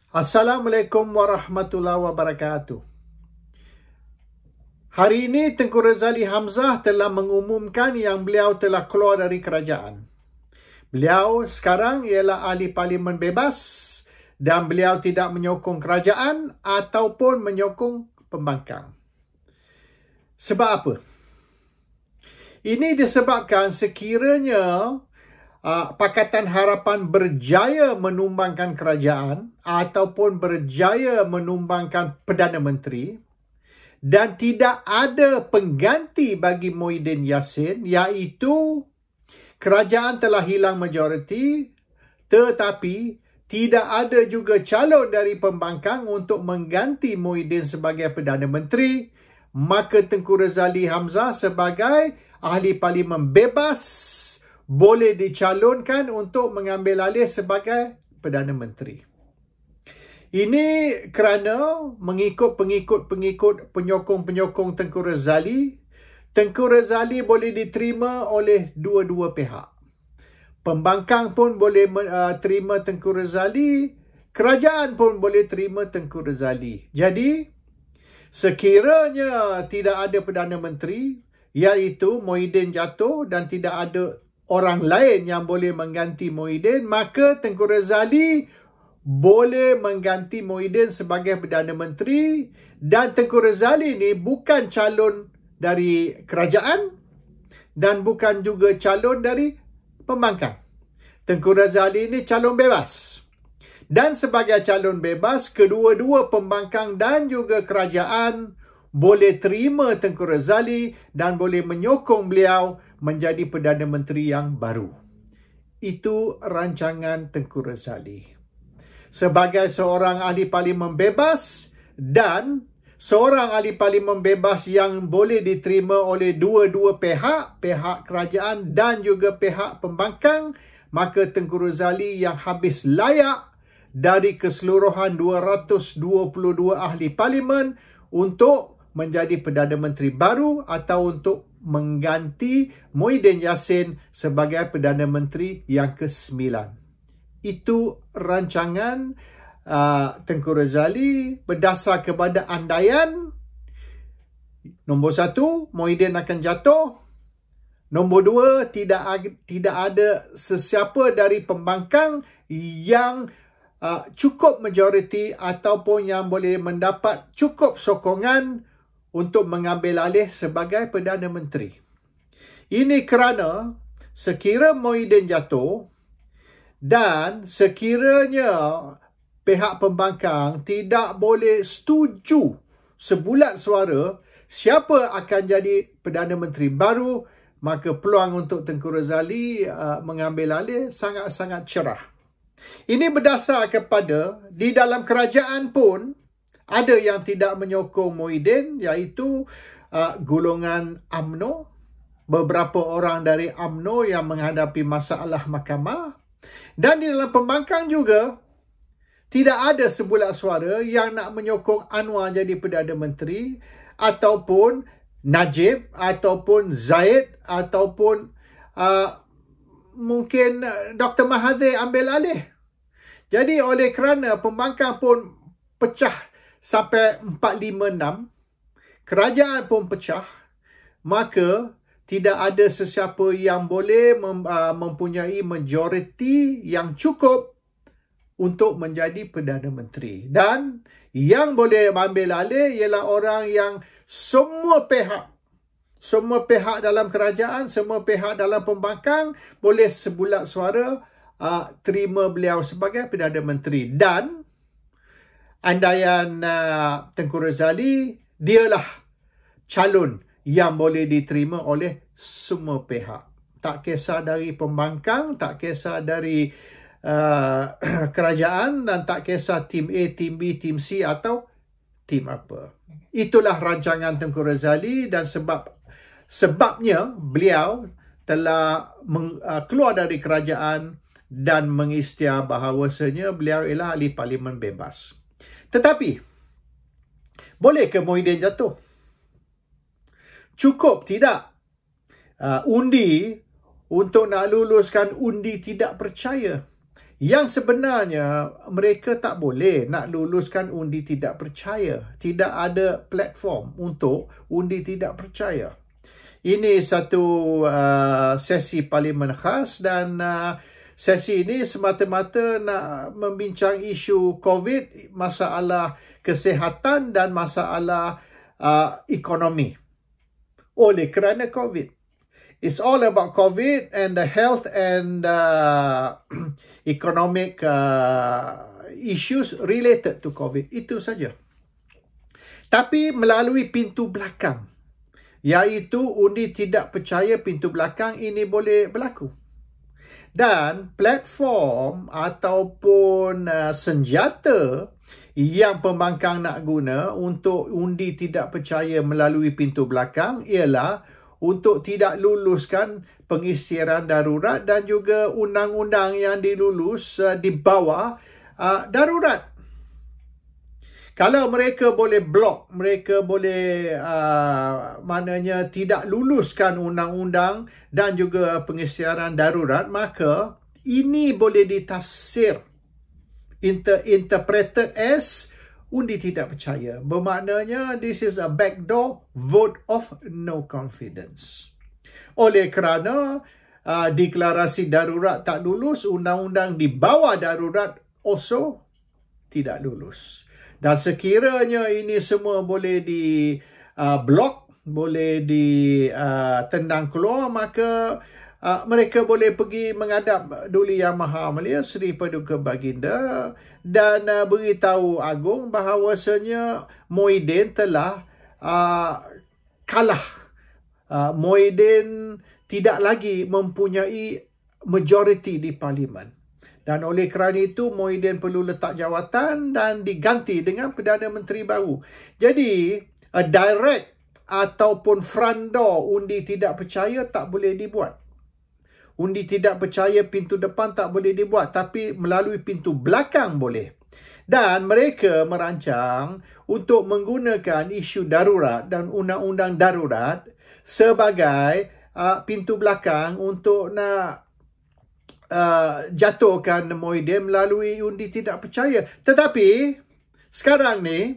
Assalamualaikum warahmatullahi wabarakatuh. Hari ini Tengku Razali Hamzah telah mengumumkan yang beliau telah keluar dari kerajaan. Beliau sekarang ialah ahli parlimen bebas dan beliau tidak menyokong kerajaan ataupun menyokong pembangkang. Sebab apa? Ini disebabkan sekiranya Pakatan Harapan berjaya menumbangkan kerajaan ataupun berjaya menumbangkan Perdana Menteri dan tidak ada pengganti bagi Muhyiddin Yassin, iaitu kerajaan telah hilang majoriti tetapi tidak ada juga calon dari pembangkang untuk mengganti Muhyiddin sebagai Perdana Menteri, maka Tengku Razali Hamzah sebagai ahli parlimen bebas boleh dicalonkan untuk mengambil alih sebagai Perdana Menteri. Ini kerana mengikut pengikut-pengikut penyokong-penyokong Tengku Razali, Tengku Razali boleh diterima oleh dua-dua pihak. Pembangkang pun boleh terima Tengku Razali, kerajaan pun boleh terima Tengku Razali. Jadi, sekiranya tidak ada Perdana Menteri, iaitu Muhyiddin jatuh dan tidak ada orang lain yang boleh mengganti Muhyiddin, maka Tengku Razali boleh mengganti Muhyiddin sebagai Perdana Menteri dan Tengku Razali ni bukan calon dari kerajaan dan bukan juga calon dari pembangkang. Tengku Razali ni calon bebas. Dan sebagai calon bebas, kedua-dua pembangkang dan juga kerajaan boleh terima Tengku Razali dan boleh menyokong beliau menjadi Perdana Menteri yang baru. Itu rancangan Tengku Razali. Sebagai seorang ahli parlimen bebas dan seorang ahli parlimen bebas yang boleh diterima oleh dua-dua pihak, pihak kerajaan dan juga pihak pembangkang, maka Tengku Razali yang habis layak dari keseluruhan 222 ahli parlimen untuk menjadi Perdana Menteri baru atau untuk mengganti Muhyiddin Yassin sebagai Perdana Menteri yang ke-9. Itu rancangan Tengku Razali berdasar kepada andaian. Nombor 1, Muhyiddin akan jatuh. Nombor 2, tidak ada sesiapa dari pembangkang yang cukup majoriti ataupun yang boleh mendapat cukup sokongan untuk mengambil alih sebagai Perdana Menteri. Ini kerana sekira Muhyiddin jatuh dan sekiranya pihak pembangkang tidak boleh setuju sebulat suara siapa akan jadi Perdana Menteri baru, maka peluang untuk Tengku Razali mengambil alih sangat-sangat cerah. Ini berdasar kepada di dalam kerajaan pun ada yang tidak menyokong Muhyiddin, iaitu golongan UMNO. Beberapa orang dari UMNO yang menghadapi masalah mahkamah. Dan di dalam pembangkang juga, tidak ada sebulat suara yang nak menyokong Anwar jadi Perdana Menteri, ataupun Najib, ataupun Zaid, ataupun mungkin Dr. Mahathir ambil alih. Jadi oleh kerana pembangkang pun pecah sampai 4-5-6, kerajaan pun pecah, maka tidak ada sesiapa yang boleh mempunyai majoriti yang cukup untuk menjadi Perdana Menteri. Dan yang boleh ambil alih ialah orang yang semua pihak dalam kerajaan, semua pihak dalam pembangkang boleh sebulat suara terima beliau sebagai Perdana Menteri. Dan andaian Tengku Razali, dialah calon yang boleh diterima oleh semua pihak. Tak kisah dari pembangkang, tak kisah dari kerajaan dan tak kisah tim A, tim B, tim C atau tim apa. Itulah rancangan Tengku Razali dan sebabnya beliau telah keluar dari kerajaan dan mengisytiharkan bahawasanya beliau ialah ahli parlimen bebas. Tetapi, boleh ke Muhyiddin jatuh? Cukup tidak undi untuk nak luluskan undi tidak percaya Yang sebenarnya mereka tak boleh nak luluskan undi tidak percaya. Tidak ada platform untuk undi tidak percaya. Ini satu sesi parlimen khas dan sesi ini semata-mata nak membincang isu COVID, masalah kesihatan dan masalah ekonomi. Oleh kerana COVID. It's all about COVID and the health and economic issues related to COVID. Itu saja. Tapi melalui pintu belakang, iaitu undi tidak percaya pintu belakang ini boleh berlaku. Dan platform ataupun senjata yang pembangkang nak guna untuk undi tidak percaya melalui pintu belakang ialah untuk tidak luluskan pengisytiharan darurat dan juga undang-undang yang dilulus di bawah darurat. Kalau mereka boleh blok, mereka boleh maknanya tidak luluskan undang-undang dan juga pengisytiharan darurat, maka ini boleh ditafsir, interpreted as undi tidak percaya. Bermaknanya this is a backdoor vote of no confidence. Oleh kerana deklarasi darurat tak lulus, undang-undang di bawah darurat also tidak lulus. Dan sekiranya ini semua boleh di blok, boleh ditendang keluar, maka mereka boleh pergi menghadap Duli Yang Maha Mulia Seri Paduka Baginda dan beritahu Agung bahawasanya Muhyiddin telah kalah. Muhyiddin tidak lagi mempunyai majoriti di parlimen. Dan oleh kerana itu Muhyiddin perlu letak jawatan dan diganti dengan Perdana Menteri baru. Jadi direct ataupun front door undi tidak percaya tak boleh dibuat. Undi tidak percaya pintu depan tak boleh dibuat, tapi melalui pintu belakang boleh. Dan mereka merancang untuk menggunakan isu darurat dan undang-undang darurat sebagai pintu belakang untuk nak jatuhkan Muhyiddin melalui undi tidak percaya. Tetapi sekarang ni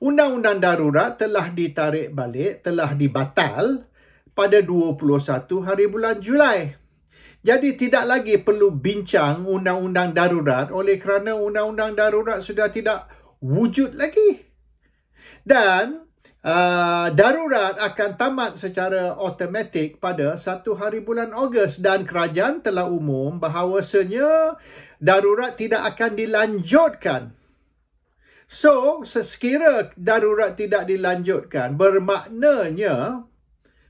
undang-undang darurat telah ditarik balik, telah dibatal pada 21 hari bulan Julai. Jadi tidak lagi perlu bincang undang-undang darurat oleh kerana undang-undang darurat sudah tidak wujud lagi. Dan darurat akan tamat secara automatik pada 1 hari bulan Ogos dan kerajaan telah umum bahawasanya darurat tidak akan dilanjutkan. So, sekira darurat tidak dilanjutkan, bermaknanya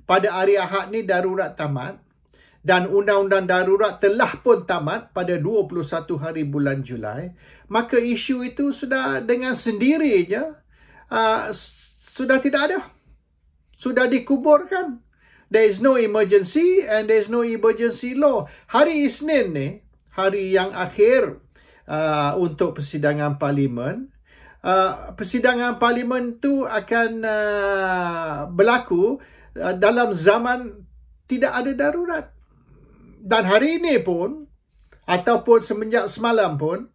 pada hari Ahad ni darurat tamat. Dan undang-undang darurat telah pun tamat pada 21 hari bulan Julai, maka isu itu sudah dengan sendirinya sudah tidak ada. Sudah dikuburkan. There is no emergency and there is no emergency law. Hari Isnin ni, hari yang akhir untuk persidangan parlimen. Persidangan parlimen tu akan berlaku dalam zaman tidak ada darurat. Dan hari ini pun, ataupun semenjak semalam pun,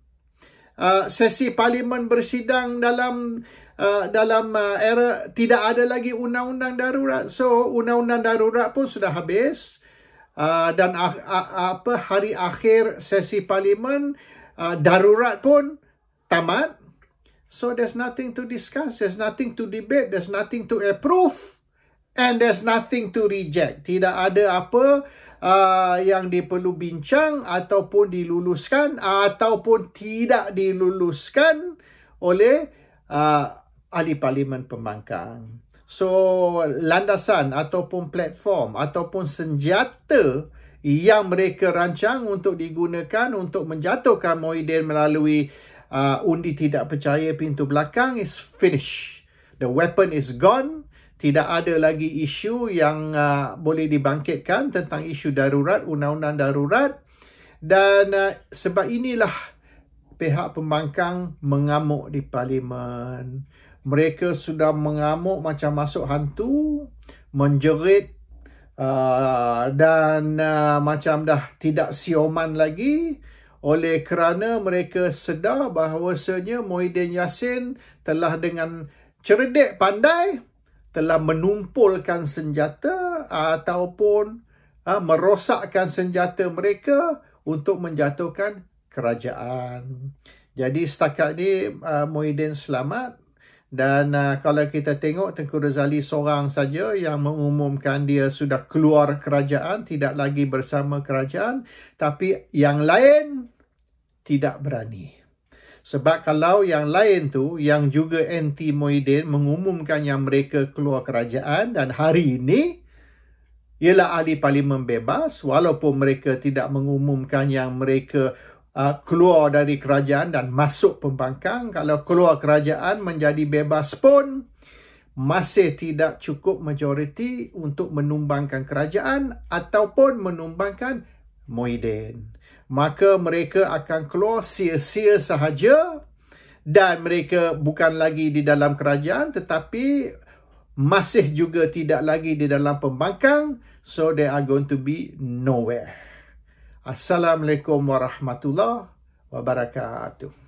sesi parlimen bersidang dalam era tidak ada lagi undang-undang darurat. So, undang-undang darurat pun sudah habis. Dan hari akhir sesi parlimen, darurat pun tamat. So, there's nothing to discuss, there's nothing to debate, there's nothing to approve, and there's nothing to reject. Tidak ada apa yang diperlu bincang ataupun diluluskan ataupun tidak diluluskan oleh ahli parlimen pembangkang. So, landasan ataupun platform ataupun senjata yang mereka rancang untuk digunakan untuk menjatuhkan Muhyiddin melalui undi tidak percaya pintu belakang is finished. The weapon is gone. Tidak ada lagi isu yang boleh dibangkitkan tentang isu darurat, undang-undang darurat. Dan sebab inilah pihak pembangkang mengamuk di parlimen. Mereka sudah mengamuk macam masuk hantu, menjerit dan macam dah tidak sioman lagi. oleh kerana mereka sedar bahawasanya Muhyiddin Yassin telah dengan cerdik pandai telah menumpulkan senjata ataupun merosakkan senjata mereka untuk menjatuhkan kerajaan. Jadi setakat ni Muhyiddin selamat. Dan kalau kita tengok Tengku Razali seorang saja yang mengumumkan dia sudah keluar kerajaan, tidak lagi bersama kerajaan, tapi yang lain tidak berani. Sebab kalau yang lain tu, yang juga anti Muhyiddin mengumumkan yang mereka keluar kerajaan dan hari ini ialah ahli parlimen bebas, walaupun mereka tidak mengumumkan yang mereka keluar dari kerajaan dan masuk pembangkang. Kalau keluar kerajaan menjadi bebas pun masih tidak cukup majoriti untuk menumbangkan kerajaan ataupun menumbangkan Muhyiddin. Maka mereka akan keluar sia-sia sahaja dan mereka bukan lagi di dalam kerajaan tetapi masih juga tidak lagi di dalam pembangkang. So they are going to be nowhere. Assalamualaikum warahmatullahi wabarakatuh.